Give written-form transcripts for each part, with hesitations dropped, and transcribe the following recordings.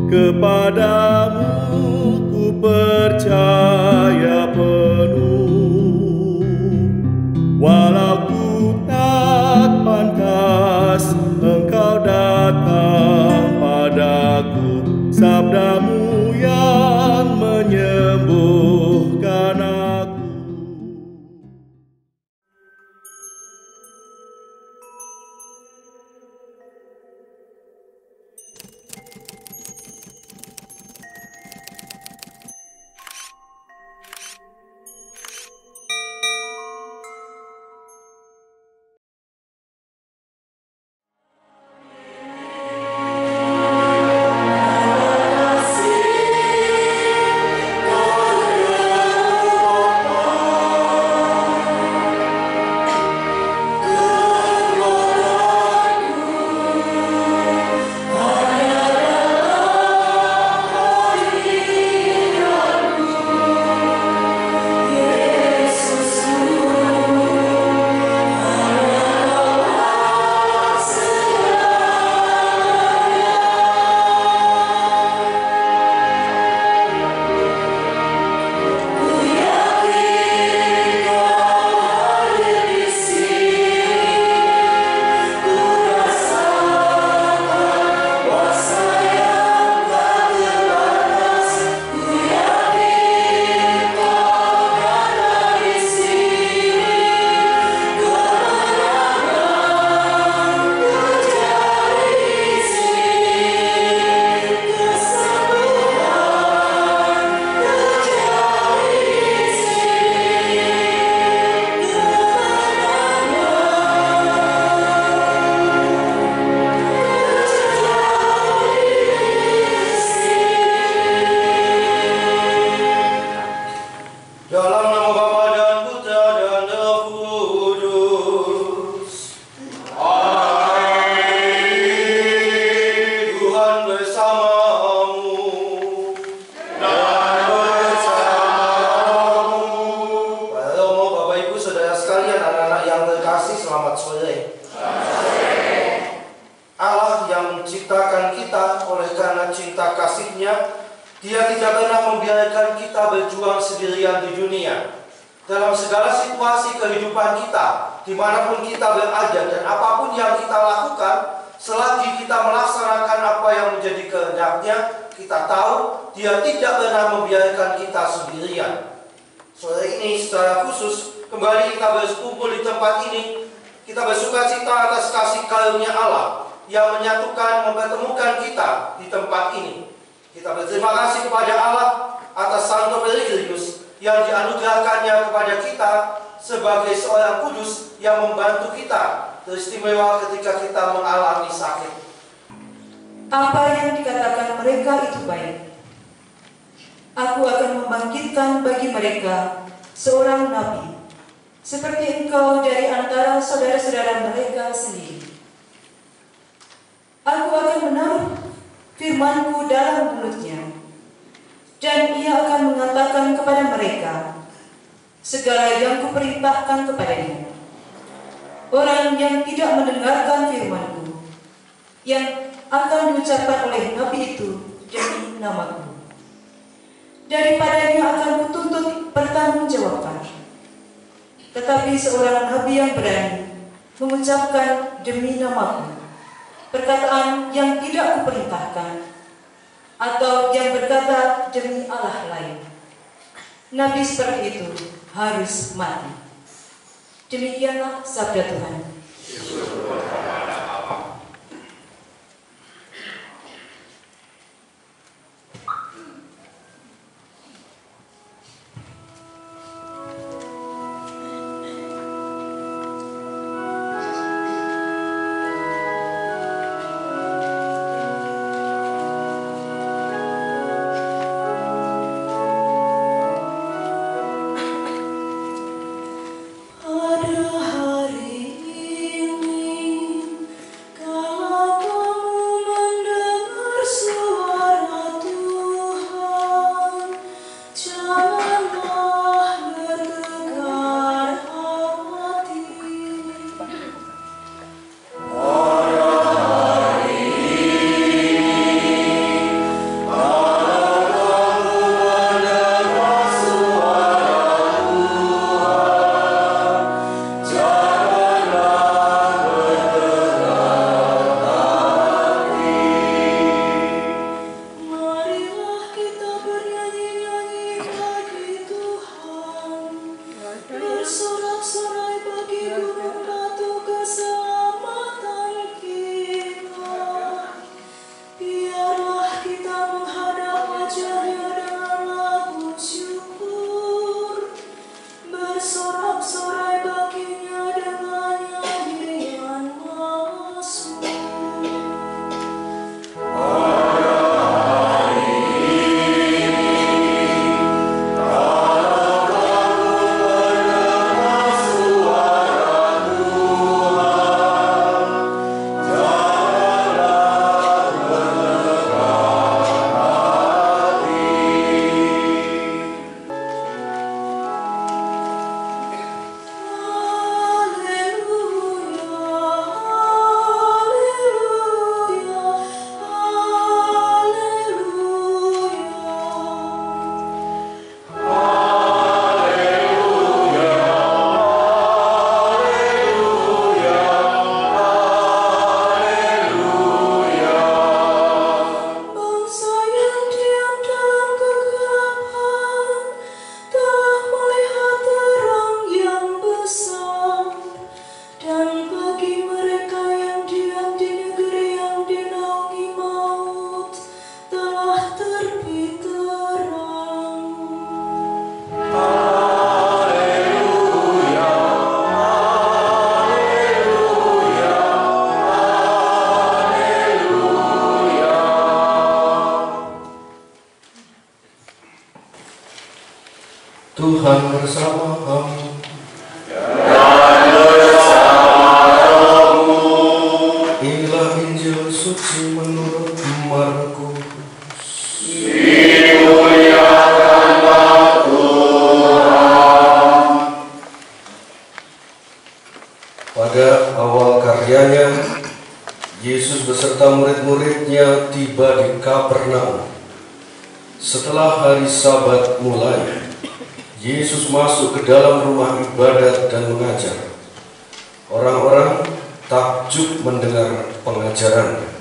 Kepadamu ku percaya penuh, walau ku tak pantas Engkau datang padaku. Sabdamu yang menyembuhkan aku. Dia tidak pernah membiarkan kita berjuang sendirian di dunia. Dalam segala situasi kehidupan kita, dimanapun kita berada dan apapun yang kita lakukan, selagi kita melaksanakan apa yang menjadi kehendaknya, kita tahu Dia tidak pernah membiarkan kita sendirian. Sore ini secara khusus kembali kita berkumpul di tempat ini. Kita bersukacita atas kasih karunia Allah yang menyatukan, mempertemukan kita di tempat ini. Kita berterima kasih kepada Allah atas Santo Peregrinus yang dianugerahkannya kepada kita sebagai seorang kudus yang membantu kita teristimewa ketika kita mengalami sakit. Apa yang dikatakan mereka itu baik. Aku akan membangkitkan bagi mereka seorang nabi, seperti engkau dari antara saudara-saudara mereka sendiri. Aku akan menaruh firman-Ku dalam mulutnya, dan ia akan mengatakan kepada mereka segala yang Kuperintahkan kepadanya. Orang yang tidak mendengarkan firman-Ku, yang akan diucapkan oleh nabi itu demi nama-Ku, daripadanya akan Kutuntut pertanggungjawabkan. Tetapi seorang nabi yang berani mengucapkan demi nama-Ku perkataan yang tidak Kuperintahkan, atau yang berkata demi Allah lain, nabi seperti itu harus mati. Demikianlah sabda Tuhan. Pada hari ini Tuhan bersamamu. Dan bersamamu. Inilah Injil suci menurut Markus. Dimuliakanlah Tuhan. Pada awal karyanya, Yesus beserta murid-muridnya tiba di Kapernaum. Setelah hari Sabat mulai, Yesus masuk ke dalam rumah ibadat dan mengajar. Orang-orang takjub mendengar pengajarannya,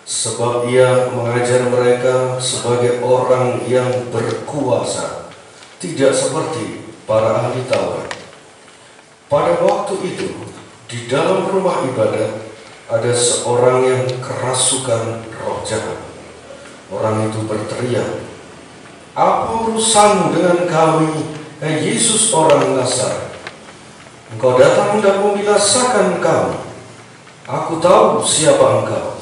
sebab ia mengajar mereka sebagai orang yang berkuasa, tidak seperti para ahli Taurat. Pada waktu itu, di dalam rumah ibadat ada seorang yang kerasukan roh jahat. Orang itu berteriak, "Apa urusanmu dengan kami, Yesus orang Nazaret? Engkau datang hendak membinasakan kami. Aku tahu siapa engkau,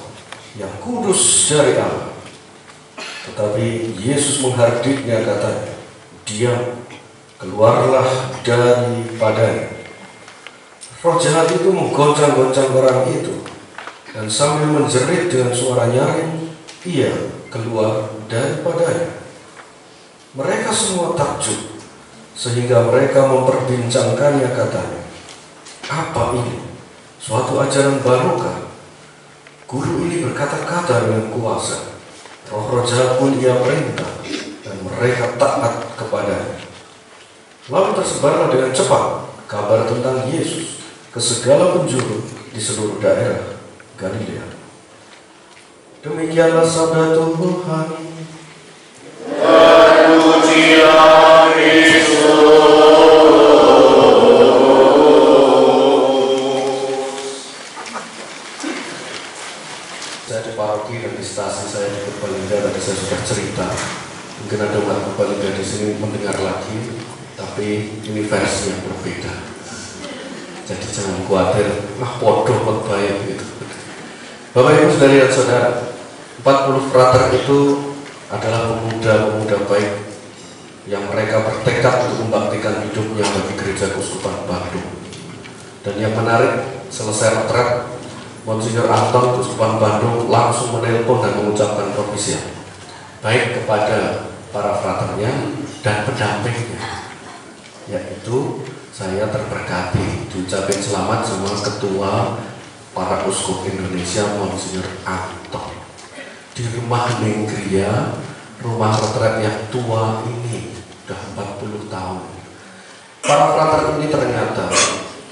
yang kudus dari Allah." Tetapi Yesus menghardiknya, katanya, "Diam, keluarlah daripadanya." Roh jahat itu menggoncang-goncang orang itu, dan sambil menjerit dengan suara nyaring, ia keluar daripadanya. Mereka semua takjub, sehingga mereka memperbincangkannya, katanya, "Apa ini? Suatu ajaran barukah? Guru ini berkata-kata dengan kuasa. Roh-roh jahat pun ia perintah, dan mereka taat kepadanya." Lalu tersebarlah dengan cepat kabar tentang Yesus ke segala penjuru di seluruh daerah Galilea. Demikianlah sabda Tuhan. Terpujilah Saya di paroki dan di stasi saya di Purbalingga, tadi saya sudah cerita. Mungkin ada umat Purbalingga di sini mendengar lagi, tapi ini versi yang berbeda. Jadi jangan khawatir, podo khotbah gitu. Bapak Ibu saudari dan saudara, 40 frater itu adalah pemuda-pemuda baik yang mereka bertekad untuk membaktikan hidupnya bagi Gereja Keuskupan Bandung. Dan yang menarik, selesai retret, Monsinyur Anton Keuskupan Bandung langsung menelpon dan mengucapkan propisia, baik kepada para fraternya dan pendampingnya, yaitu saya terberkati diucapin selamat sama Ketua para Uskup Indonesia Monsinyur Anton di rumah Nenggria, rumah retret yang tua ini sudah 40 tahun. Para frater ini ternyata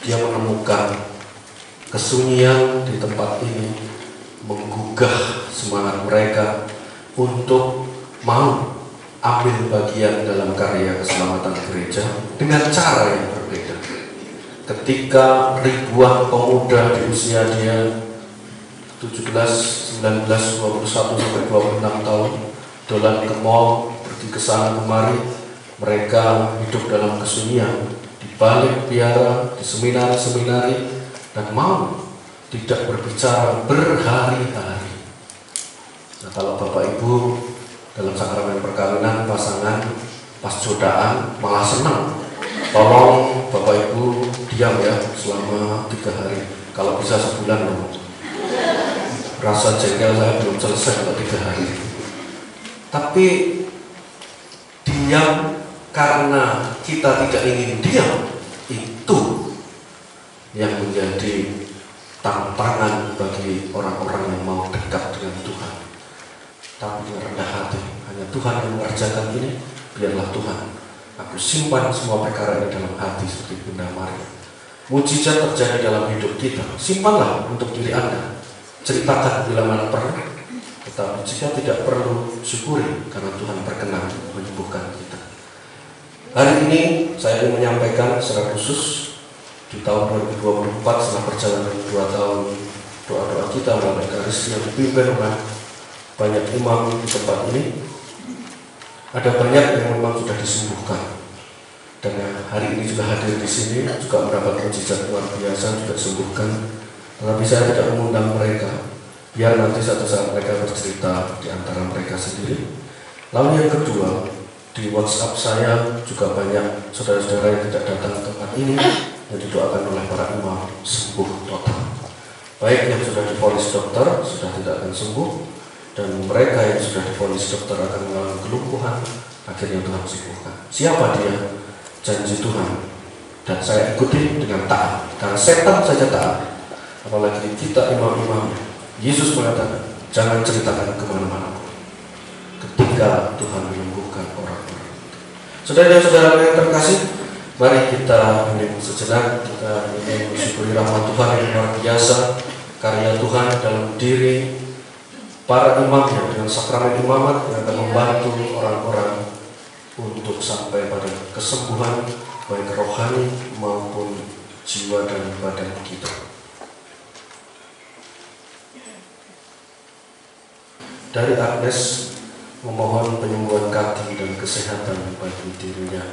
dia menemukan kesunyian di tempat ini, menggugah semangat mereka untuk mau ambil bagian dalam karya keselamatan gereja dengan cara yang berbeda. Ketika ribuan pemuda di usia dia 17, 19, 21 sampai 26 tahun dolan ke mall, pergi ke sana kemari, mereka hidup dalam kesunyian di balik biara, di seminar-seminari, dan mau tidak berbicara berhari-hari. Nah, kalau Bapak Ibu dalam sakramen perkawinan pasangan pas jodaan malah senang, tolong Bapak Ibu diam ya selama 3 hari, kalau bisa sebulan loh. Rasa jengkel saya belum selesai kalau 3 hari. Tapi diam karena kita tidak ingin diam, itu yang menjadi tantangan bagi orang-orang yang mau dekat dengan Tuhan. Tapi dengan rendah hati, hanya Tuhan yang mengerjakan ini. Biarlah Tuhan, aku simpan semua perkara ini dalam hati seperti Bunda Maria. Mujizat terjadi dalam hidup kita, simpanlah untuk diri Anda. Ceritakan bila mana perlu, tetapi jika tidak perlu, syukuri karena Tuhan berkenan menyembuhkan kita. Hari ini saya ingin menyampaikan secara khusus di tahun 2024 setelah perjalanan 2 tahun doa-doa kita melalui Ekaristi yang dipimpin oleh banyak imam di tempat ini. Ada banyak yang memang sudah disembuhkan, dan yang hari ini juga hadir di sini juga mendapat mujizat luar biasa, juga disembuhkan. Tetapi saya tidak mengundang mereka, biar nanti satu saat mereka bercerita di antara mereka sendiri. Lalu yang kedua, di Di WhatsApp saya juga banyak saudara-saudara yang tidak datang ke tempat ini yang didoakan oleh para imam sembuh total. Baik yang sudah divonis dokter sudah tidak akan sembuh, dan mereka yang sudah divonis dokter akan mengalami kelumpuhan, akhirnya Tuhan sembuhkan. Siapa dia? Janji Tuhan. Dan saya ikuti dengan taat, karena setan saja taat, apalagi kita imam-imam. Yesus mengatakan, jangan ceritakan kemana-mana ketika Tuhan menyembuhkan orang-orang. Saudara-saudara yang terkasih, mari kita hening sejenak. Kita ingin bersyukuri rahmat Tuhan yang luar biasa, karya Tuhan dalam diri para imamnya dengan sakramen imamat yang akan membantu orang-orang untuk sampai pada kesembuhan baik rohani maupun jiwa dan badan kita. Dari Agnes memohon penyembuhan kaki dan kesehatan bagi dirinya.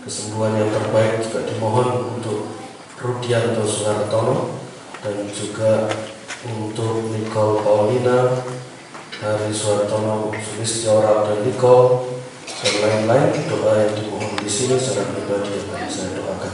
Kesembuhan yang terbaik juga dimohon untuk Rudianto Suhartono dan juga untuk Nicole Paulina, Hari Suhartono, Sulistiora dan Nicole dan lain-lain. Doa yang dimohon di sini secara pribadi akan saya doakan.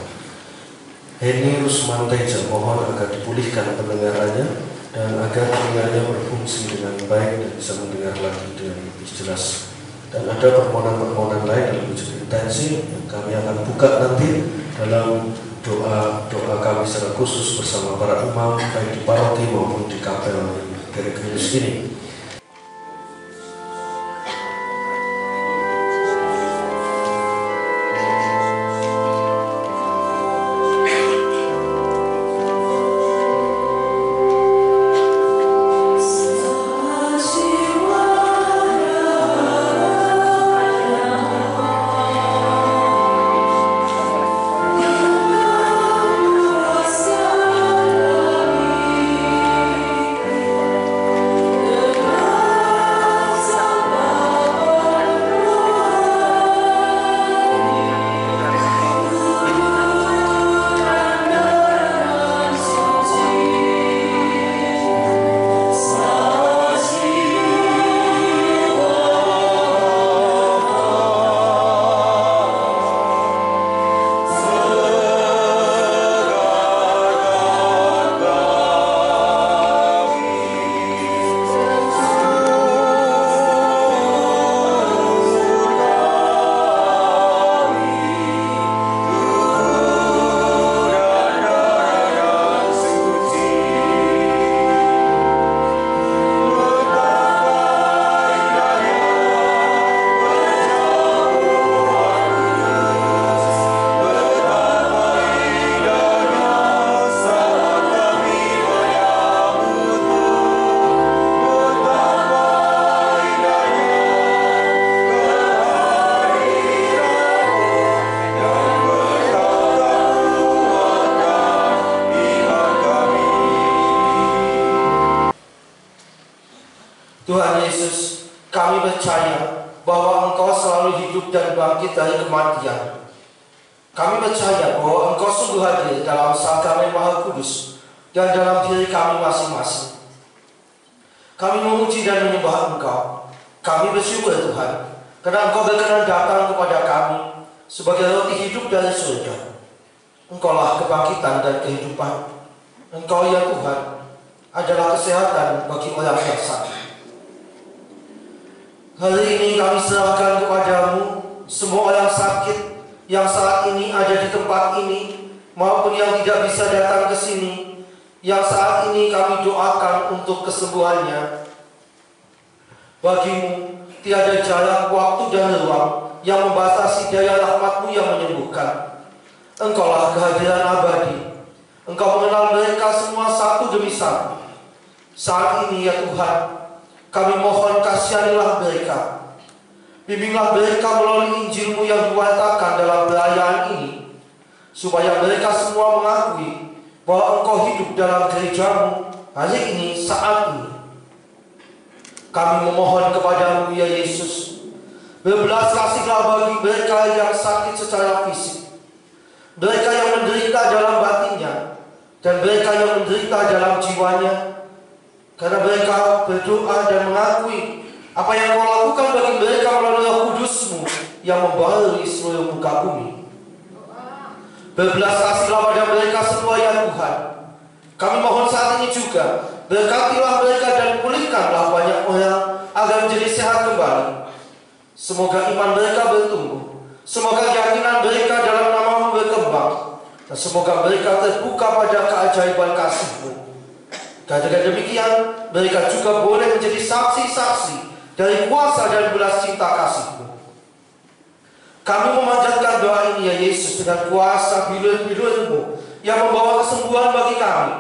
Heni Rusmanteja mohon agar dipulihkan pendengarannya dan agar telinganya berfungsi dengan baik dan bisa mendengar lagi dengan lebih jelas. Dan ada permohonan-permohonan lain dalam wujud intensi yang kami akan buka nanti dalam doa kami secara khusus bersama para imam baik di paroki maupun di kapel Gregorius ini. Tuhan Yesus, kami percaya bahwa Engkau selalu hidup dan bangkit dari kematian. Kami percaya bahwa Engkau sungguh hadir dalam sakramen Maha Kudus dan dalam diri kami masing-masing. Kami memuji dan menyembah Engkau. Kami bersyukur Tuhan, karena Engkau berkenan datang kepada kami sebagai roti hidup dari surga. Engkaulah kebangkitan dan kehidupan. Engkau ya Tuhan adalah kesehatan bagi orang yang sakit. Hari ini kami serahkan kepadamu semua orang sakit yang saat ini ada di tempat ini maupun yang tidak bisa datang ke sini, yang saat ini kami doakan untuk kesembuhannya. Bagimu tiada jarak, waktu dan ruang yang membatasi daya rahmat-Mu yang menyembuhkan. Engkaulah kehadiran abadi. Engkau mengenal mereka semua satu demi satu. Saat ini ya Tuhan, kami mohon kasihanilah mereka. Bimbinglah mereka melalui Injil-Mu yang diwartakan dalam perayaan ini, supaya mereka semua mengakui bahwa Engkau hidup dalam gereja-Mu hari ini, saat ini. Kami memohon kepadamu ya Yesus, berbelas kasihlah bagi mereka yang sakit secara fisik, mereka yang menderita dalam batinnya, dan mereka yang menderita dalam jiwanya. Karena mereka berdoa dan mengakui apa yang Kau lakukan bagi mereka melalui Roh Kudus-Mu yang membaharui seluruh muka bumi. Berbelas kasihlah pada mereka semua ya Tuhan. Kami mohon saat ini juga, berkatilah mereka dan pulihkanlah banyak orang agar menjadi sehat kembali. Semoga iman mereka bertumbuh, semoga keyakinan mereka dalam nama-Mu berkembang, dan semoga mereka terbuka pada keajaiban kasih-Mu. Dan dengan demikian, mereka juga boleh menjadi saksi-saksi dari kuasa dan belas cinta kasih-Mu. Kami memanjatkan doa ini ya Yesus dengan kuasa bilur-bilur-Mu yang membawa kesembuhan bagi kami.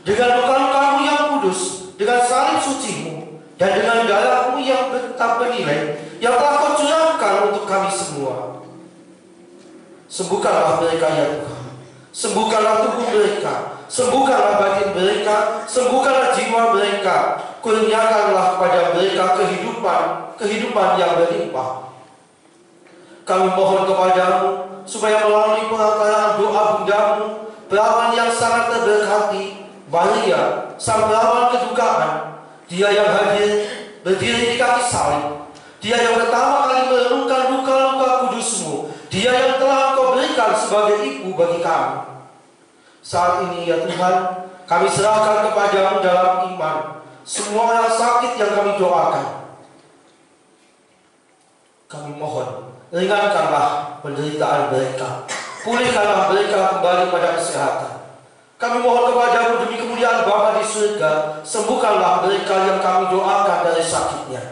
Dengan luka-luka-Mu yang kudus, dengan salib suci-Mu, dan dengan darah-Mu yang tak bernilai, yang telah Kau curahkan untuk kami semua. Sembuhkanlah mereka ya Tuhan. Sembuhkanlah tubuh mereka, sembuhkanlah batin mereka, sembuhkanlah jiwa mereka. Kurniakanlah kepada mereka kehidupan yang berlimpah. Kami mohon kepada-Mu supaya melalui pengantaraan doa Bunda-Mu, perawan yang sangat terberkati, Maria, sang perawan kedukaan, dia yang hadir berdiri di kaki salib, dia yang pertama kali merenungkan luka-luka kudus-Mu, dia yang telah Engkau berikan sebagai ibu bagi kami. Saat ini ya Tuhan, kami serahkan kepada-Mu dalam iman semua yang sakit yang kami doakan. Kami mohon, ringankanlah penderitaan mereka, pulihkanlah mereka kembali pada kesehatan. Kami mohon kepada-Mu demi kemuliaan Bapa di surga, sembuhkanlah mereka yang kami doakan dari sakitnya.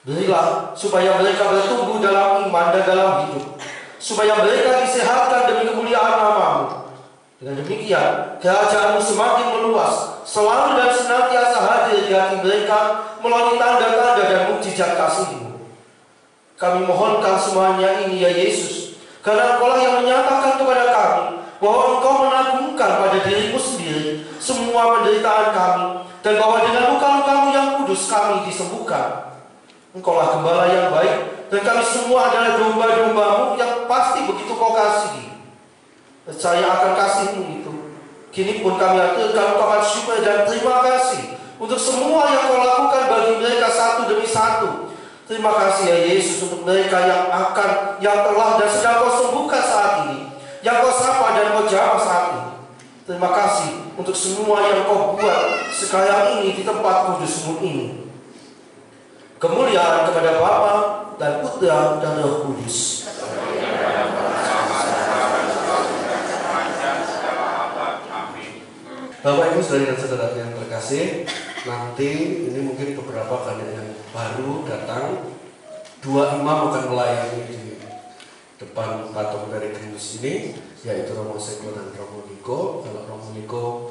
Berilah supaya mereka bertumbuh dalam iman dan dalam hidup, supaya mereka disehatkan demi kemuliaan nama-Mu. Dengan demikian, kerajaan-Mu semakin meluas, selalu dan senantiasa hadir di hati mereka melalui tanda-tanda dan mukjizat kasih-Mu. Kami mohonkan semuanya ini ya Yesus, karena Engkau-lah yang menyatakan kepada kami bahwa Engkau menagungkan pada diri-Mu sendiri semua penderitaan kami, dan bahwa dengan luka-luka-Mu yang kudus kami disembuhkan. Engkau-lah gembala yang baik, dan kami semua adalah domba-domba-Mu yang pasti begitu Kau kasihi. Percaya akan kasih-Mu itu, kini pun kami aturkan ungkapan syukur dan terima kasih untuk semua yang Kau lakukan bagi mereka satu demi satu. Terima kasih ya Yesus untuk mereka yang telah dan sedang Kau sembuhkan saat ini, yang Kau sapa dan Kau jamah saat ini. Terima kasih untuk semua yang Kau buat sekarang ini di tempat kudus-Mu ini. Kemuliaan kepada Bapa dan Putra dan Roh Kudus. Bapak Ibu saudara dan saudara yang terkasih, nanti ini mungkin beberapa kali yang baru datang, dua imam akan melayani di depan patung dari Kristus ini, yaitu Romo Seko dan Romo Niko. Kalau Romo Niko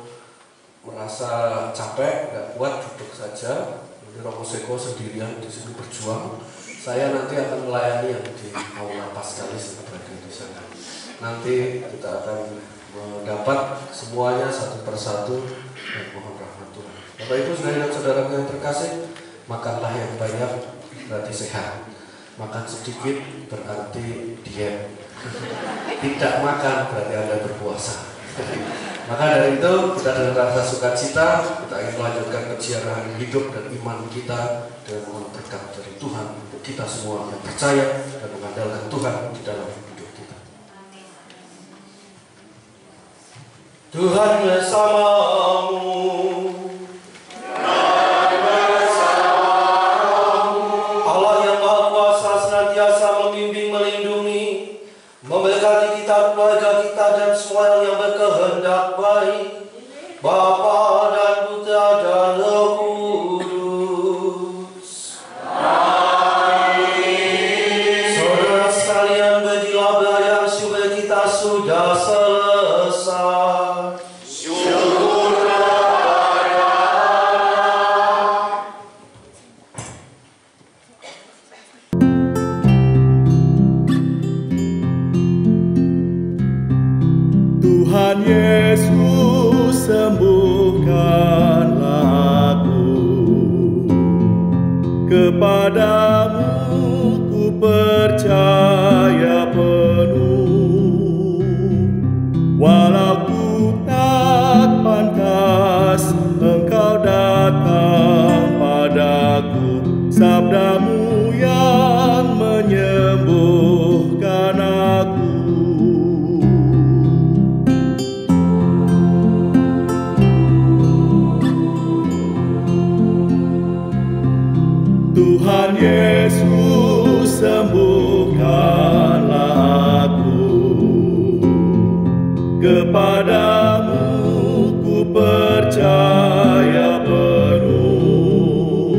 merasa capek, nggak kuat, duduk saja. Jadi Romo Seko sendirian di sini berjuang. Saya nanti akan melayani yang di aula Paskalis berada di sana. Nanti kita akan mendapat semuanya satu persatu dan mohon rahmat Tuhan. Bapak Ibu saudara dan saudara yang terkasih, makanlah yang banyak berarti sehat, makan sedikit berarti diet, tidak makan berarti Anda berpuasa. Maka dari itu kita dengan rasa sukacita kita ingin melanjutkan keziarahan hidup dan iman kita dengan mohon berkat dari Tuhan untuk kita semua yang percaya dan mengandalkan Tuhan di dalam hidup kita. Tuhan bersamamu. Allah yang Maha Kuasa senantiasa membimbing, melindungi, memberkati kita, keluarga kita, dan semua yang berkehendak baik, Bapa dan Putra dan Roh Kudus. Amin. Saudara sekalian, berilah berayang syukur kita sudah selesai. Tuhan Yesus sembuhkanlah aku, kepadamu ku percaya penuh, walau ku tak pantas Engkau datang padaku, sabdamu yang menyembuhkan aku. Tuhan Yesus, sembuhkanlah aku. Kepadamu ku percaya penuh,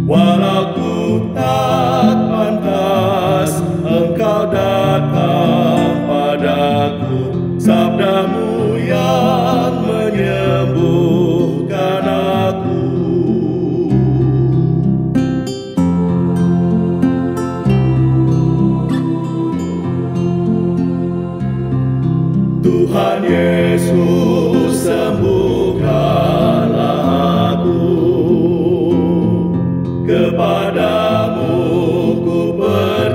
walau ku tak pantas Engkau datang padaku. Sabdamu yang menyembuhkan aku. Tuhan Yesus, sembuhkanlah aku. Kepadamu ku percaya